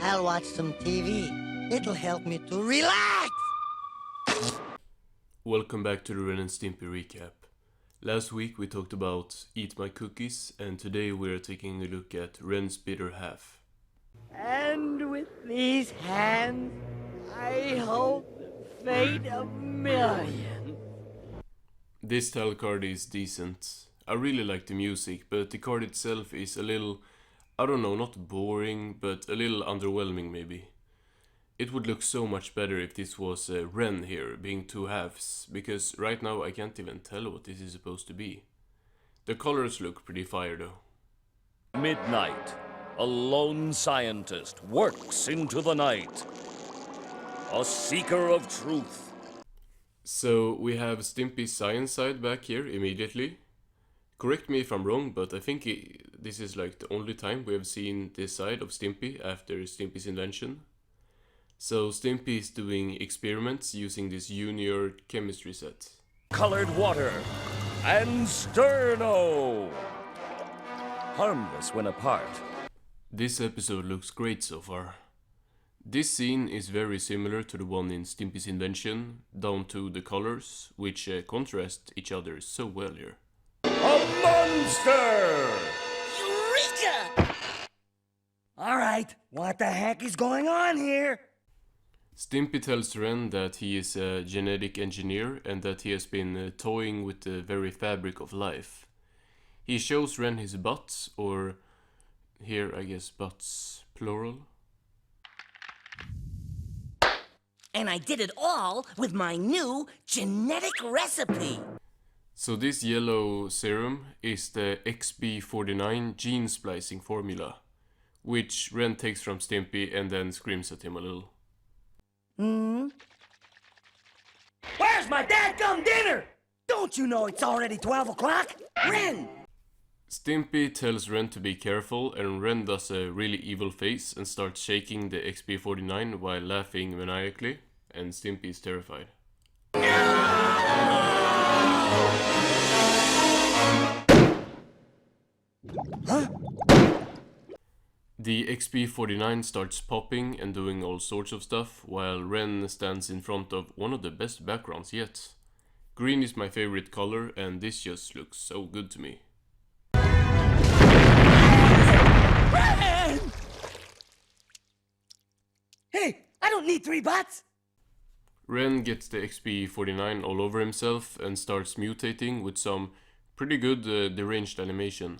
I'll watch some TV. It'll help me to relax. Welcome back to the Ren and Stimpy recap. Last week we talked about Eat My Cookies, and today we're taking a look at Ren's Bitter Half. And with these hands, I hold the fate of millions. This title card is decent. I really like the music, but the card itself is a little, I don't know, not boring, but a little underwhelming maybe. It would look so much better if this was Ren here, being two halves, because right now I can't even tell what this is supposed to be. The colors look pretty fire though. Midnight. A lone scientist works into the night. A seeker of truth. So we have Stimpy's science side back here immediately. Correct me if I'm wrong, but I think this is like the only time we have seen this side of Stimpy after Stimpy's invention. So Stimpy is doing experiments using this junior chemistry set. Colored water. And sterno. Harmless when apart. This episode looks great so far. This scene is very similar to the one in Stimpy's invention, down to the colors, which contrast each other so well here. A monster! Eureka! All right, what the heck is going on here? Stimpy tells Ren that he is a genetic engineer and that he has been toying with the very fabric of life. He shows Ren his butt, or here I guess butts plural. And I did it all with my new genetic recipe. So this yellow serum is the XB49 gene splicing formula, which Ren takes from Stimpy and then screams at him a little. Where's my dadgum dinner? Don't you know it's already 12 o'clock? Ren! Stimpy tells Ren to be careful, and Ren does a really evil face and starts shaking the XB49 while laughing maniacally, and Stimpy is terrified. Huh? The XB49 starts popping and doing all sorts of stuff, while Ren stands in front of one of the best backgrounds yet. Green is my favorite color, and this just looks so good to me. Ren! Hey, I don't need 3 butts! Ren gets the XB49 all over himself and starts mutating with some pretty good deranged animation.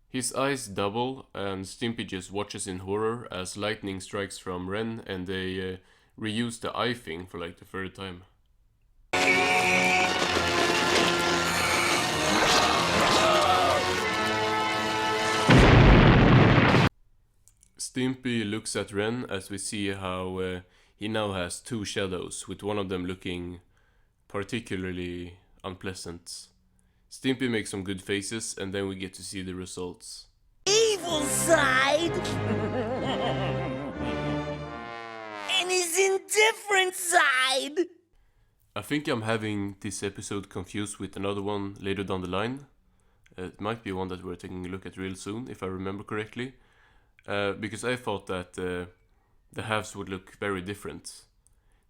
His eyes double, and Stimpy just watches in horror as lightning strikes from Ren, and they reuse the eye thing for like the 3rd time. Stimpy looks at Ren as we see how he now has 2 shadows, with one of them looking particularly unpleasant. Stimpy makes some good faces, and then we get to see the results. Evil side! And his indifferent side! I think I'm having this episode confused with another one later down the line. It might be one that we're taking a look at real soon, if I remember correctly. Because I thought that the halves would look very different.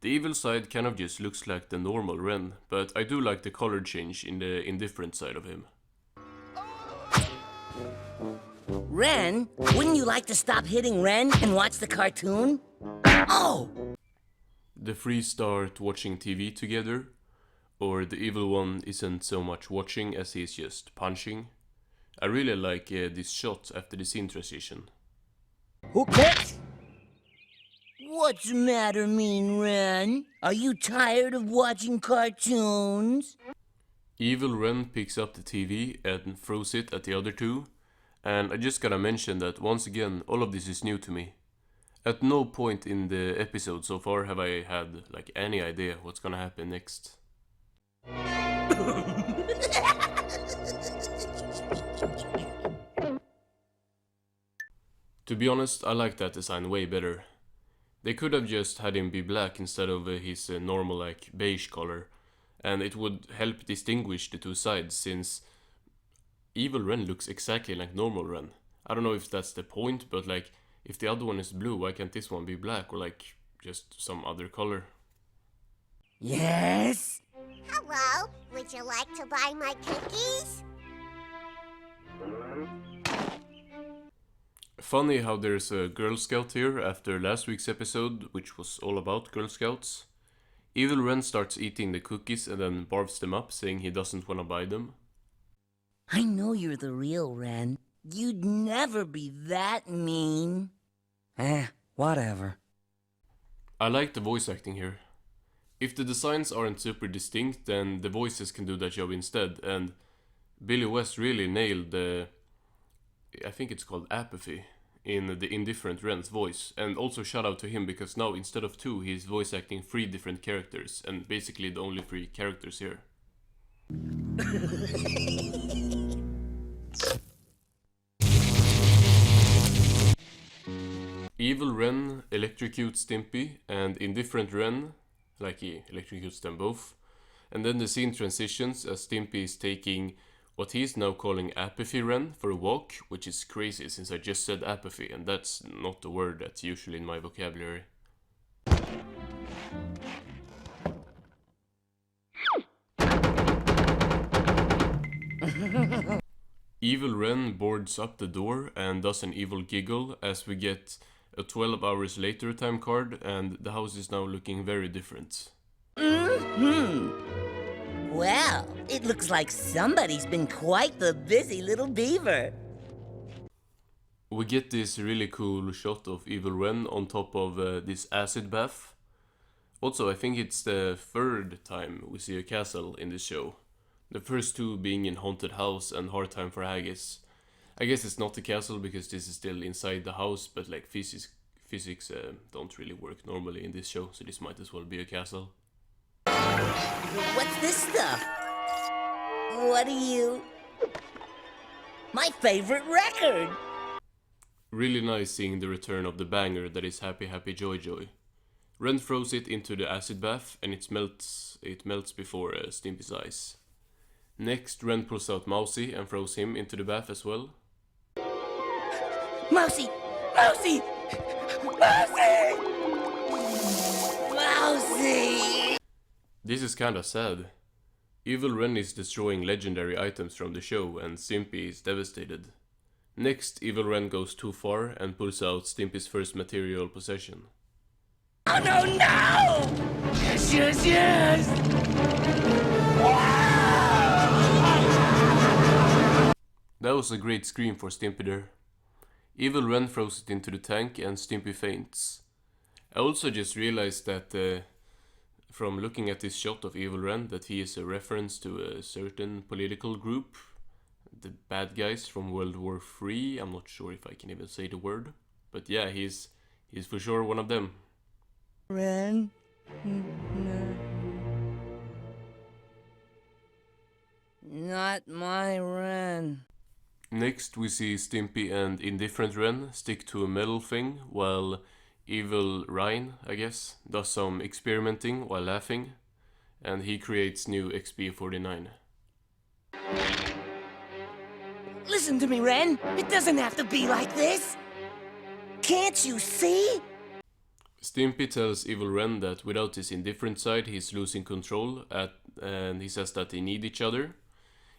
The evil side kind of just looks like the normal Ren, but I do like the color change in the indifferent side of him. Ren, wouldn't you like to stop hitting Ren and watch the cartoon? Oh! The 3 start watching TV together, or the evil one isn't so much watching as he's just punching. I really like this shot after the scene transition. Who cares? What's the matter, Mean Ren? Are you tired of watching cartoons? Evil Ren picks up the TV and throws it at the other 2, and I just gotta mention that once again all of this is new to me. At no point in the episode so far have I had like any idea what's gonna happen next. To be honest, I like that design way better. They could have just had him be black instead of his normal like beige color, and it would help distinguish the 2 sides, since Evil Ren looks exactly like normal Ren. I don't know if that's the point, but like if the other one is blue, why can't this one be black or like just some other color? Yes? Hello, would you like to buy my cookies? Funny how there's a Girl Scout here after last week's episode, which was all about Girl Scouts. Evil Ren starts eating the cookies and then barfs them up, saying he doesn't want to buy them. I know you're the real Ren. You'd never be that mean. Whatever. I like the voice acting here. If the designs aren't super distinct, then the voices can do that job instead, and Billy West really nailed the, I think it's called apathy, in the indifferent Ren's voice. And also shout out to him, because now instead of 2, he's voice acting 3 different characters, and basically the only 3 characters here. Evil Ren electrocutes Stimpy, and indifferent Ren, like he electrocutes them both. And then the scene transitions as Stimpy is taking what he's now calling apathy Ren for a walk, which is crazy since I just said apathy, and that's not a word that's usually in my vocabulary. Evil Ren boards up the door and does an evil giggle as we get a 12 hours later time card, and the house is now looking very different. Well, it looks like somebody's been quite the busy little beaver. We get this really cool shot of Evil Ren on top of this acid bath. Also, I think it's the 3rd time we see a castle in this show. The first 2 being in Haunted House and Hard Time for Haggis. I guess it's not a castle because this is still inside the house, but like physics don't really work normally in this show, so this might as well be a castle. What's this stuff? What are you... My favorite record! Really nice seeing the return of the banger that is Happy Happy Joy Joy. Ren throws it into the acid bath and it melts before Stimpy's eyes. Next, Ren pulls out Mousy and throws him into the bath as well. Mousy! Mousy! Mousy! Mousy! This is kinda sad. Evil Ren is destroying legendary items from the show and Stimpy is devastated. Next, Evil Ren goes too far and pulls out Stimpy's first material possession. Oh no, no! Yes, yes, yes! That was a great scream for Stimpy there. Evil Ren throws it into the tank and Stimpy faints. I also just realized that from looking at this shot of Evil Ren that he is a reference to a certain political group. The bad guys from World War III. I'm not sure if I can even say the word. But yeah, he's for sure one of them. Ren? Not my Ren. Next we see Stimpy and indifferent Ren stick to a metal thing while Evil Ryan, I guess, does some experimenting while laughing, and he creates new XP49. Listen to me, Ren. It doesn't have to be like this. Can't you see? Stimpy tells Evil Ren that without his indifferent side he's losing control, and he says that they need each other.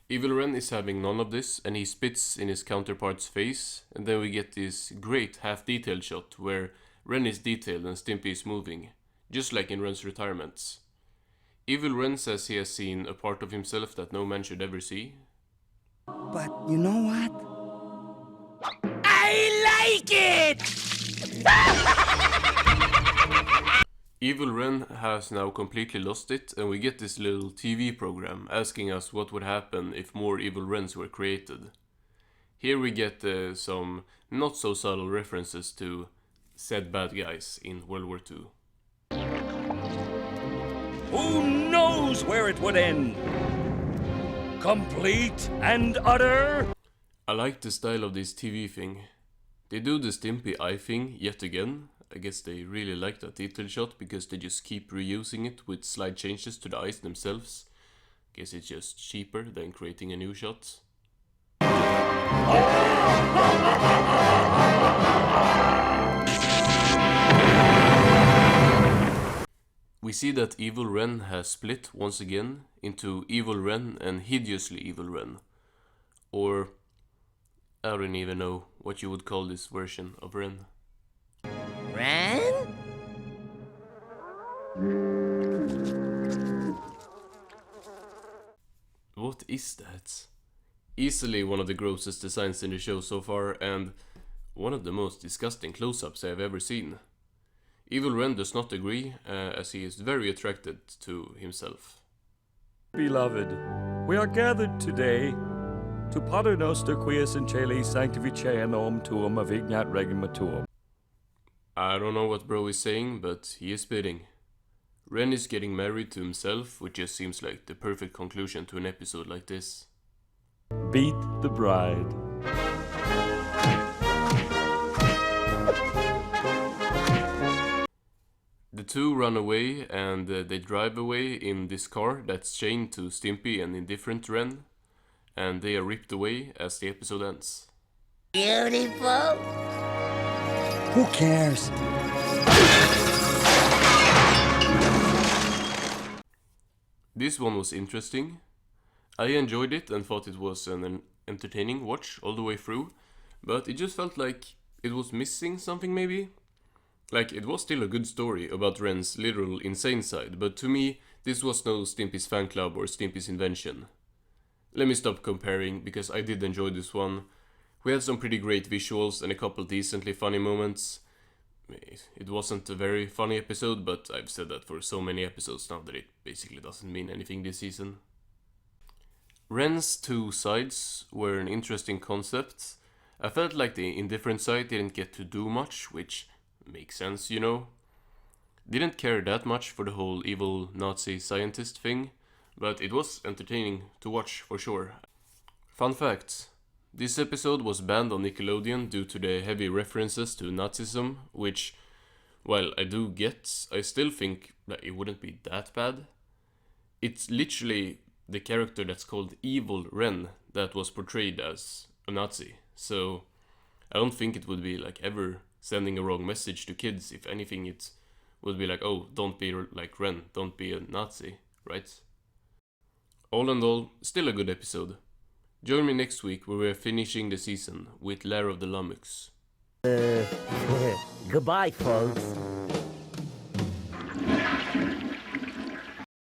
Evil Ren is having none of this, and he spits in his counterpart's face, and then we get this great half-detailed shot where Ren is detailed and Stimpy is moving, just like in Ren's retirements. Evil Ren says he has seen a part of himself that no man should ever see. But you know what? I like it! Evil Ren has now completely lost it, and we get this little TV program asking us what would happen if more Evil Rens were created. Here we get some not so subtle references to said bad guys in World War II. Who knows where it would end? Complete and utter? I like the style of this TV thing. They do the Stimpy eye thing yet again. I guess they really like that detail shot because they just keep reusing it with slight changes to the eyes themselves. Guess it's just cheaper than creating a new shot. We see that evil Ren has split once again into evil Ren and hideously evil Ren. Or, I don't even know what you would call this version of Ren. Ren? What is that? Easily one of the grossest designs in the show so far, and one of the most disgusting close-ups I have ever seen. Evil Ren does not agree, as he is very attracted to himself. Beloved, we are gathered today to paternoster quies in celi sanctificationum tuum avignat regum tuum. I don't know what bro is saying, but he is spitting. Ren is getting married to himself, which just seems like the perfect conclusion to an episode like this. Beat the bride. The two run away and they drive away in this car that's chained to Stimpy and indifferent Ren, and they are ripped away as the episode ends. Beautiful. Who cares? This one was interesting. I enjoyed it and thought it was an entertaining watch all the way through, but it just felt like it was missing something maybe. Like, it was still a good story about Ren's literal insane side, but to me, this was no Stimpy's fan club or Stimpy's invention. Let me stop comparing, because I did enjoy this one. We had some pretty great visuals and a couple decently funny moments. It wasn't a very funny episode, but I've said that for so many episodes now that it basically doesn't mean anything this season. Ren's two sides were an interesting concept. I felt like the indifferent side didn't get to do much, which makes sense, you know. Didn't care that much for the whole evil Nazi scientist thing, but it was entertaining to watch for sure. Fun fact: this episode was banned on Nickelodeon due to the heavy references to Nazism, which, while I do get, I still think that it wouldn't be that bad. It's literally the character that's called Evil Ren that was portrayed as a Nazi, so I don't think it would be like ever sending a wrong message to kids. If anything, it would be like, oh, don't be like Ren, don't be a Nazi, right? All in all, still a good episode. Join me next week where we're finishing the season with Lair of the Lummox. Goodbye, folks.